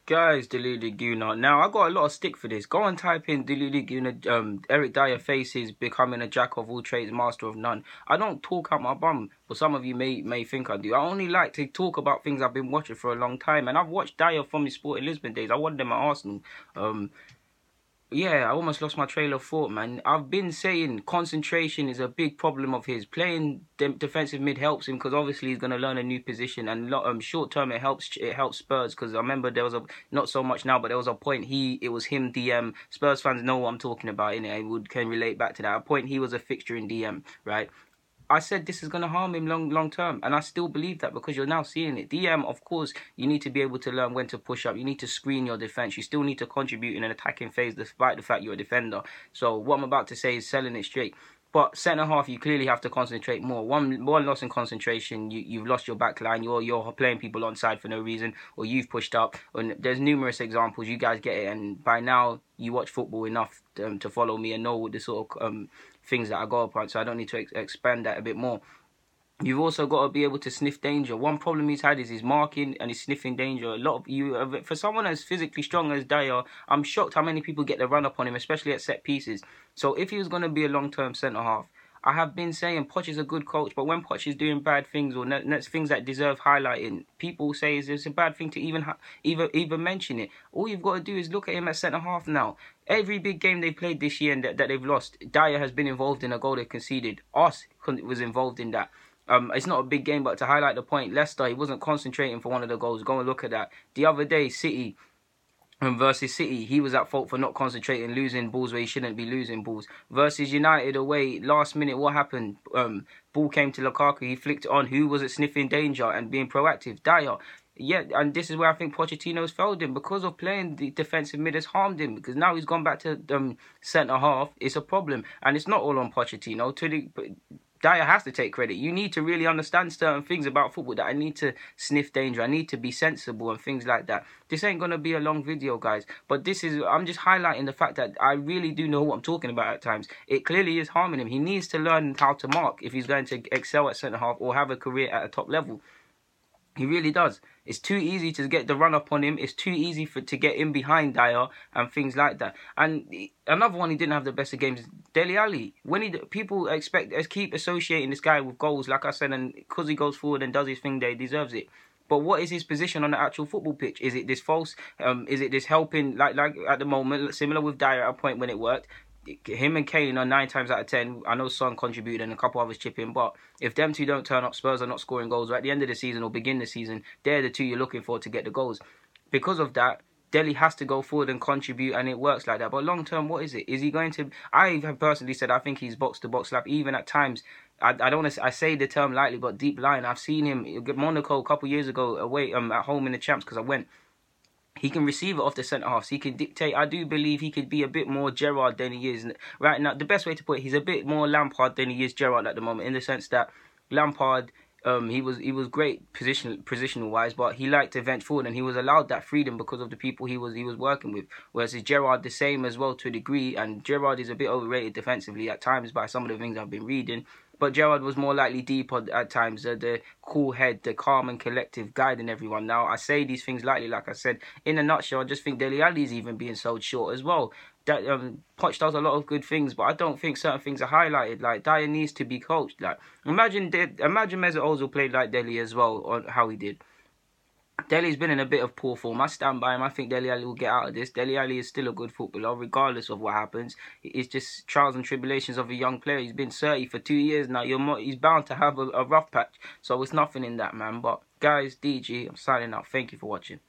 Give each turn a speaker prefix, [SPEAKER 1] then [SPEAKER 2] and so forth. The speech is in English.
[SPEAKER 1] Guys, Deluded Guna. Now, I got a lot of stick for this. Go and type in Deluded Guna, Eric Dier faces becoming a jack of all trades, master of none. I don't talk out my bum, but some of you may think I do. I only like to talk about things I've been watching for a long time, and I've watched Dier from his Sporting Lisbon days. I wanted him at Arsenal. Yeah, I almost lost my trail of thought, man. I've been saying concentration is a big problem of his. Playing defensive mid helps him because obviously he's going to learn a new position, and short term it helps Spurs because I remember there was a, not so much now, but there was a point it was him DM. Spurs fans know what I'm talking about, innit? Can relate back to that. A point he was a fixture in DM, right? I said this is going to harm him long term, and I still believe that because you're now seeing it. DM, of course, you need to be able to learn when to push up. You need to screen your defense. You still need to contribute in an attacking phase despite the fact you're a defender. So what I'm about to say is selling it straight. But centre half, you clearly have to concentrate more. One loss in concentration, you've lost your back line. You're playing people onside for no reason, or you've pushed up. And there's numerous examples. You guys get it, and by now you watch football enough to follow me and know the sort of things that I go upon. So I don't need to expand that a bit more. You've also got to be able to sniff danger. One problem he's had is his marking and his sniffing danger. A lot of you, for someone as physically strong as Dier, I'm shocked how many people get the run up on him, especially at set pieces. So if he was going to be a long-term centre half, I have been saying Poch is a good coach, but when Poch is doing bad things or things that deserve highlighting, people say it's a bad thing to even mention it. All you've got to do is look at him at centre half now. Every big game they played this year and that they've lost, Dier has been involved in a goal they conceded. Us was involved in that. It's not a big game, but to highlight the point, Leicester, he wasn't concentrating for one of the goals. Go and look at that. The other day, City versus City, he was at fault for not concentrating, losing balls where he shouldn't be losing balls. Versus United away, last minute, what happened? Ball came to Lukaku, he flicked it on. Who was it sniffing danger and being proactive? Dier. Yeah, and this is where I think Pochettino's failed him because of playing the defensive mid has harmed him because now he's gone back to centre half. It's a problem, and it's not all on Pochettino. Dier has to take credit. You need to really understand certain things about football that I need to sniff danger. I need to be sensible and things like that. This ain't going to be a long video, guys. But I'm just highlighting the fact that I really do know what I'm talking about at times. It clearly is harming him. He needs to learn how to mark if he's going to excel at centre-half or have a career at a top level. He really does. It's too easy to get the run up on him. It's too easy to get in behind Dier and things like that. And another one he didn't have the best of games is Dele Alli. People keep associating this guy with goals, like I said, and because he goes forward and does his thing there, he deserves it. But what is his position on the actual football pitch? Is it this false? Is it this helping, like at the moment, similar with Dier at a point when it worked? Him and Kane are 9 times out of 10. I know Son contributed and a couple others chip in, but if them two don't turn up, Spurs are not scoring goals. Or at the end of the season or begin the season, they're the two you're looking for to get the goals. Because of that, Dele has to go forward and contribute, and it works like that. But long term, what is it? Is he going to? I have personally said I think he's box to box. Like even at times, I don't want to. I say the term lightly, but deep line. I've seen him get Monaco a couple of years ago away at home in the Champs because I went. He can receive it off the centre-half. So he can dictate. I do believe he could be a bit more Gerrard than he is. Right now, the best way to put it, he's a bit more Lampard than he is Gerrard at the moment, in the sense that Lampard, he was great positional-wise, but he liked to vent forward, and he was allowed that freedom because of the people he was working with. Whereas Gerrard the same as well to a degree, and Gerrard is a bit overrated defensively at times by some of the things I've been reading. But Gerrard was more likely deep at times, the cool head, the calm and collective guiding everyone. Now, I say these things lightly, like I said. In a nutshell, I just think Dele Alli is even being sold short as well. That Poch does a lot of good things, but I don't think certain things are highlighted. Like, Dier needs to be coached. Like, imagine Mesut Ozil played like Dele as well, on how he did. Dele's been in a bit of poor form. I stand by him. I think Dele Alli will get out of this. Dele Alli is still a good footballer, regardless of what happens. It's just trials and tribulations of a young player. He's been 30 for 2 years now. He's bound to have a rough patch. So it's nothing in that, man. But, guys, DG, I'm signing out. Thank you for watching.